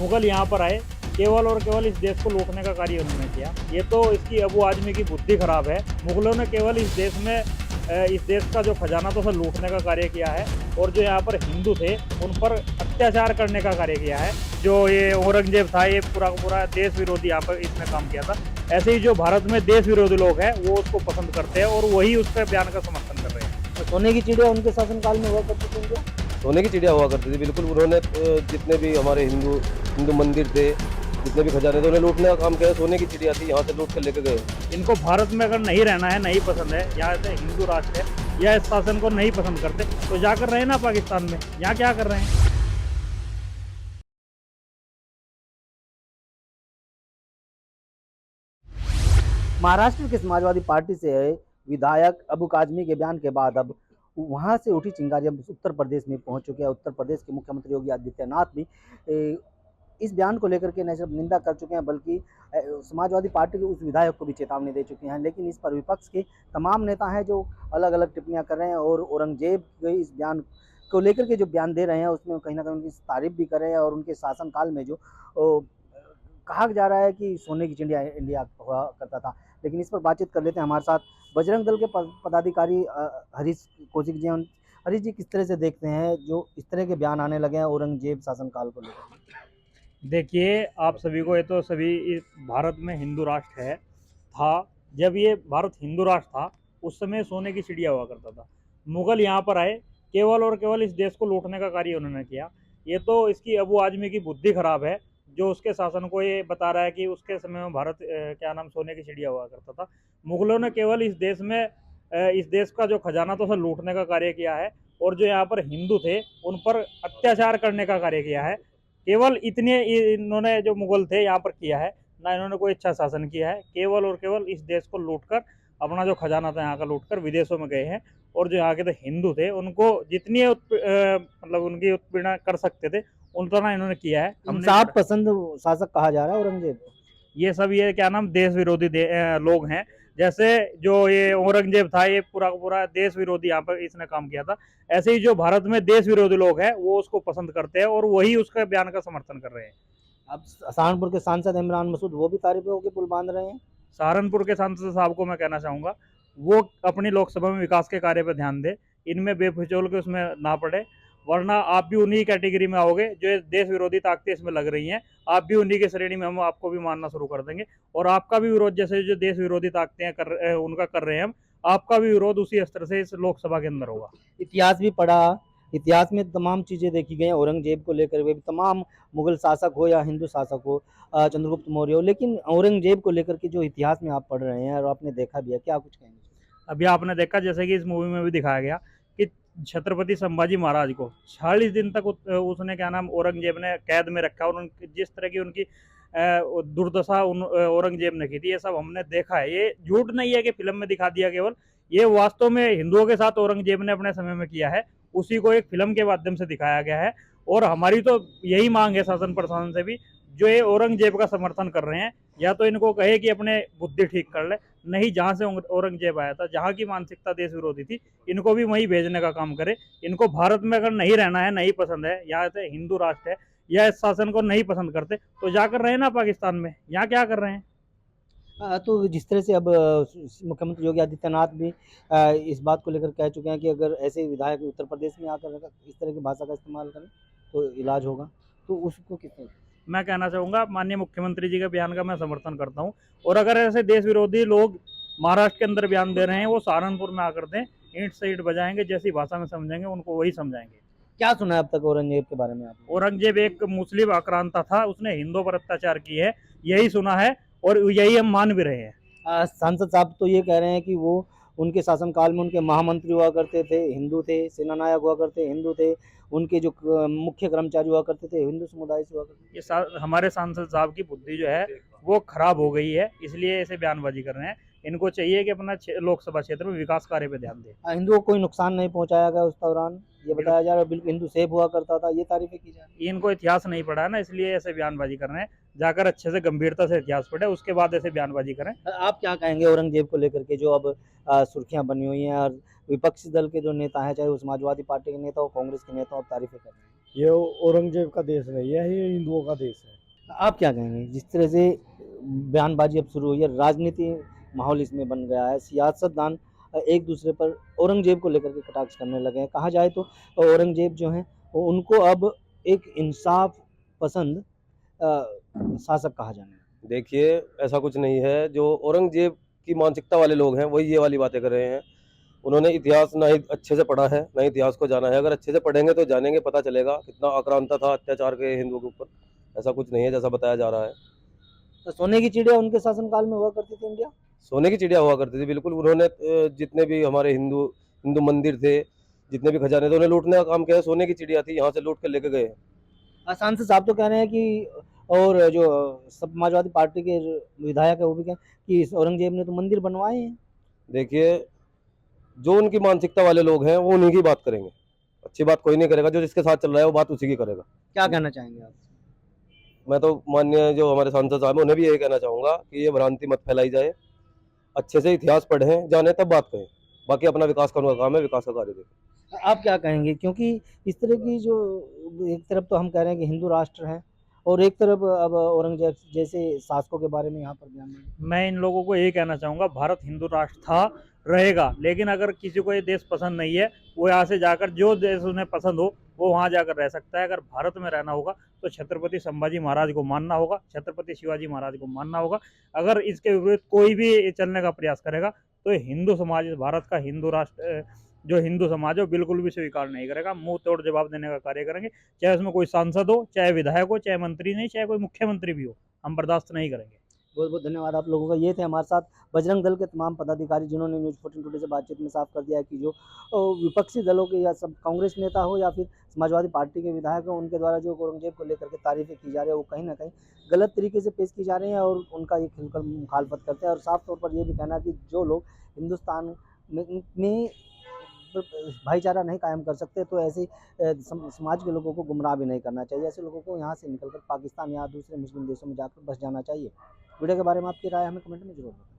मुगल यहाँ पर आए, केवल और केवल इस देश को लूटने का कार्य उन्होंने किया। ये तो इसकी अबू आजमी की बुद्धि खराब है। मुगलों ने केवल इस देश का जो खजाना था उसे लूटने का कार्य किया है, और जो यहाँ पर हिंदू थे उन पर अत्याचार करने का कार्य किया है। जो ये औरंगजेब था, ये पूरा का पूरा देश विरोधी यहाँ पर इसने काम किया था। ऐसे ही जो भारत में देश विरोधी लोग हैं वो उसको पसंद करते हैं और वही उसके बयान का समर्थन कर रहे हैं। तो सोने की चिड़िया उनके शासनकाल में हुआ करती थी क्या? सोने की चिड़िया हुआ करती थी, बिल्कुल। उन्होंने जितने भी हमारे हिंदू मंदिर थे, जितने भी खजाने थे, उन्हें लूटने का काम किया। सोने की चिड़िया थी, यहाँ से लूट कर लेके गए। इनको भारत में अगर नहीं रहना है, नहीं पसंद है, यहाँ से हिंदू राष्ट्र है या इस शासन को नहीं पसंद करते, तो जाकर रहे ना पाकिस्तान में। यहाँ क्या कर रहे हैं? महाराष्ट्र के समाजवादी पार्टी से विधायक अबू काजमी के बयान के बाद अब वहां से उठी चिंगारी अब उत्तर प्रदेश में पहुंच चुकी है। उत्तर प्रदेश के मुख्यमंत्री योगी आदित्यनाथ भी इस बयान को लेकर के न सिर्फ निंदा कर चुके हैं, बल्कि समाजवादी पार्टी के उस विधायक को भी चेतावनी दे चुके हैं। लेकिन इस पर विपक्ष के तमाम नेता हैं जो अलग अलग टिप्पणियां कर रहे हैं, और औरंगजेब के इस बयान को लेकर के जो बयान दे रहे हैं उसमें कहीं ना कहीं उनकी तारीफ भी कर रहे हैं। और उनके शासनकाल में जो कहा जा रहा है कि सोने की चिड़िया इंडिया हुआ करता था। लेकिन इस पर बातचीत कर लेते हैं। हमारे साथ बजरंग दल के पदाधिकारी हरीश कौशिक जी। हरीश जी, किस तरह से देखते हैं जो इस तरह के बयान आने लगे हैं औरंगजेब शासनकाल को लेकर? देखिए, आप सभी को, ये तो सभी भारत में हिंदू राष्ट्र है था। जब ये भारत हिंदू राष्ट्र था उस समय सोने की चिड़िया हुआ करता था। मुगल यहाँ पर आए, केवल और केवल इस देश को लूटने का कार्य उन्होंने किया। ये तो इसकी अबू आजमी की बुद्धि खराब है, जो उसके शासन को ये बता रहा है कि उसके समय में भारत क्या नाम सोने की चिड़िया हुआ करता था। मुगलों ने केवल इस देश का जो खजाना था उसे लूटने का कार्य किया है, और जो यहाँ पर हिंदू थे उन पर अत्याचार करने का कार्य किया है। केवल इतने इन्होंने जो मुगल थे यहाँ पर किया है, ना इन्होंने कोई अच्छा शासन किया है। केवल और केवल इस देश को लूटकर, अपना जो खजाना था यहाँ का लूटकर विदेशों में गए हैं, और जो यहाँ के थे हिंदू थे उनको जितनी मतलब उनकी उत्पीड़न कर सकते थे उतना इन्होंने किया है। इंसाफ पसंद शासक कहा जा रहा है औरंगजेब। ये सब ये क्या नाम देश विरोधी लोग हैं। जैसे जो ये औरंगजेब था, ये पूरा का पूरा देश विरोधी यहाँ पर इसने काम किया था। ऐसे ही जो भारत में देश विरोधी लोग हैं वो उसको पसंद करते हैं और वही उसका बयान का समर्थन कर रहे हैं। अब सहारनपुर के सांसद इमरान मसूद वो भी तारीफों के पुल बांध रहे हैं। सहारनपुर के सांसद साहब को मैं कहना चाहूँगा, वो अपनी लोकसभा में विकास के कार्य पर ध्यान दे, इनमें बेफिजूल के उसमें ना पड़े, वरना आप भी उन्हीं कैटेगरी में आओगे जो देश विरोधी ताकतें इसमें लग रही हैं। आप भी उन्हीं की श्रेणी में हम आपको भी मानना शुरू कर देंगे, और आपका भी विरोध जैसे जो देश विरोधी ताकतें उनका कर रहे हैं हम, आपका भी विरोध उसी स्तर से इस लोकसभा के अंदर होगा। इतिहास भी पढ़ा, इतिहास में तमाम चीज़ें देखी गई हैं औरंगजेब को लेकर भी, तमाम मुगल शासक हो या हिंदू शासक हो, चंद्रगुप्त मौर्य हो। लेकिन औरंगजेब को लेकर के जो इतिहास में आप पढ़ रहे हैं और आपने देखा भी है, क्या कुछ कहेंगे? अभी आपने देखा जैसे कि इस मूवी में भी दिखाया गया कि छत्रपति संभाजी महाराज को 40 दिन तक उसने क्या नाम औरंगजेब ने कैद में रखा, और जिस तरह की उनकी दुर्दशा औरंगजेब ने की थी, ये सब हमने देखा है। ये झूठ नहीं है कि फिल्म में दिखा दिया केवल, ये वास्तव में हिंदुओं के साथ औरंगजेब ने अपने समय में किया है। उसी को एक फिल्म के माध्यम से दिखाया गया है, और हमारी तो यही मांग है शासन प्रशासन से भी, जो ये औरंगजेब का समर्थन कर रहे हैं, या तो इनको कहे कि अपने बुद्धि ठीक कर ले, नहीं जहाँ से औरंगजेब आया था, जहाँ की मानसिकता देश विरोधी थी, इनको भी वहीं भेजने का काम करे। इनको भारत में अगर नहीं रहना है, नहीं पसंद है, यहाँ से हिंदू राष्ट्र है या इस शासन को नहीं पसंद करते, तो जाकर रहे ना पाकिस्तान में। यहाँ क्या कर रहे हैं? तो जिस तरह से अब मुख्यमंत्री योगी आदित्यनाथ भी इस बात को लेकर कह चुके हैं कि अगर ऐसे विधायक उत्तर प्रदेश में आकर इस तरह की भाषा का इस्तेमाल करें तो इलाज होगा, तो उसको किस तरह? मैं कहना चाहूँगा, माननीय मुख्यमंत्री जी के बयान का मैं समर्थन करता हूँ, और अगर ऐसे देश विरोधी लोग महाराष्ट्र के अंदर बयान दे रहे हैं, वो सहारनपुर में आकर दें, ईंट से ईंट बजाएंगे, जैसी भाषा में समझेंगे उनको वही समझाएंगे। क्या सुना है अब तक औरंगजेब के बारे में आपने? औरंगजेब एक मुस्लिम आक्रांता था, उसने हिंदुओं पर अत्याचार किए है, यही सुना है और यही हम मान भी रहे हैं। सांसद साहब तो ये कह रहे हैं कि वो उनके शासनकाल में उनके महामंत्री हुआ करते थे हिंदू थे, सेनानायक हुआ करते हिंदू थे, उनके जो मुख्य कर्मचारी हुआ करते थे हिंदू समुदाय से हुआ करते। ये हमारे सांसद साहब की बुद्धि जो है वो खराब हो गई है, इसलिए ऐसे बयानबाजी कर रहे हैं। इनको चाहिए कि अपना लोकसभा क्षेत्र में विकास कार्य पे ध्यान दें। हिंदुओं को कोई नुकसान नहीं पहुंचाया गया उस दौरान, ये बताया जा रहा है, बिल्कुल हिंदू सेफ हुआ करता था, ये तारीफें की जा रही है। इनको इतिहास नहीं पढ़ा है ना, इसलिए ऐसे बयानबाजी कर रहे हैं। जाकर अच्छे से गंभीरता से इतिहास पढ़े, उसके बाद ऐसे बयानबाजी करें। आप क्या कहेंगे औरंगजेब को लेकर के जो अब सुर्खियां बनी हुई हैं, और विपक्षी दल के जो नेता हैं, चाहे वो समाजवादी पार्टी के नेता हो, कांग्रेस के नेता हो, तारीफें कर रहे हैं? ये औरंगजेब का देश नहीं है, ये हिंदुओं का देश है। आप क्या कहेंगे जिस तरह से बयानबाजी अब शुरू हुई है, राजनीति माहौल इसमें बन गया है, सियासतदान एक दूसरे पर औरंगजेब को लेकर के कटाक्ष करने लगे हैं। कहा जाए तो औरंगजेब जो हैं वो उनको अब एक इंसाफ पसंद शासक कहा जाने लगा। देखिए, ऐसा कुछ नहीं है। जो औरंगजेब की मानसिकता वाले लोग हैं वही ये वाली बातें कर रहे हैं। उन्होंने इतिहास ना ही अच्छे से पढ़ा है, ना ही इतिहास को जाना है। अगर अच्छे से पढ़ेंगे तो जानेंगे, पता चलेगा कितना आक्रांता था अत्याचार के हिंदुओं के ऊपर। ऐसा कुछ नहीं है जैसा बताया जा रहा है। तो सोने की चिड़िया उनके शासनकाल में हुआ करती थी इंडिया। सोने की चिड़िया हुआ करती थी, बिल्कुल। उन्होंने जितने भी हमारे हिंदू हिंदू मंदिर थे, जितने भी खजाने थे, उन्हें लूटने का काम किया है। सोने की चिड़िया थी, यहाँ से लूट कर लेके गए हैं। सांसद साहब तो कह रहे हैं कि, और जो समाजवादी पार्टी के विधायक है वो भी कह कि औरंगजेब ने तो मंदिर बनवाए हैं। देखिए, जो उनकी मानसिकता वाले लोग हैं वो उन्हीं की बात करेंगे। अच्छी बात कोई नहीं करेगा। जो जिसके साथ चल रहा है वो बात उसी की करेगा। क्या कहना चाहेंगे आप? मैं तो माननीय जो हमारे सांसद साहब हैं उन्हें भी यही कहना चाहूँगा कि ये भ्रांति मत फैलाई जाए। अच्छे से इतिहास पढ़ें, जाने, तब बात करें। बाकी अपना विकास का उनका काम है, विकास का कार्य देखें। आप क्या कहेंगे, क्योंकि इस तरह की जो, एक तरफ तो हम कह रहे हैं कि हिंदू राष्ट्र है और एक तरफ अब औरंगजेब जैसे शासकों के बारे में यहाँ पर बयान है। मैं इन लोगों को यही कहना चाहूँगा, भारत हिंदू राष्ट्र था, रहेगा, लेकिन अगर किसी को ये देश पसंद नहीं है वो यहाँ से जाकर जो देश उन्हें पसंद हो वो वहाँ जाकर रह सकता है। अगर भारत में रहना होगा तो छत्रपति संभाजी महाराज को मानना होगा, छत्रपति शिवाजी महाराज को मानना होगा। अगर इसके विपरीत कोई भी चलने का प्रयास करेगा तो हिंदू समाज, भारत का हिंदू राष्ट्र, जो हिंदू समाज है वो बिल्कुल भी स्वीकार नहीं करेगा। मुंह तोड़ जवाब देने का कार्य करेंगे, चाहे उसमें कोई सांसद हो, चाहे विधायक हो, चाहे मंत्री नहीं, चाहे कोई मुख्यमंत्री भी हो, हम बर्दाश्त नहीं करेंगे। बहुत बहुत धन्यवाद आप लोगों का। ये थे हमारे साथ बजरंग दल के तमाम पदाधिकारी जिन्होंने न्यूज़ 14 टुडे से बातचीत में साफ कर दिया है कि जो विपक्षी दलों के या सब कांग्रेस नेता हो या फिर समाजवादी पार्टी के विधायक हो, उनके द्वारा जो औरंगजेब को लेकर के तारीफें की जा रही है वो कहीं ना कहीं गलत तरीके से पेश की जा रही हैं और उनका ये खुलकर मुखालफत करते हैं। और साफ तौर पर ये भी कहना है कि जो लोग हिंदुस्तान में भाईचारा नहीं कायम कर सकते तो ऐसे समाज के लोगों को गुमराह भी नहीं करना चाहिए। ऐसे लोगों को यहाँ से निकलकर पाकिस्तान या दूसरे मुस्लिम देशों में जाकर बस जाना चाहिए। वीडियो के बारे में आपकी राय हमें कमेंट में जरूर बताएं।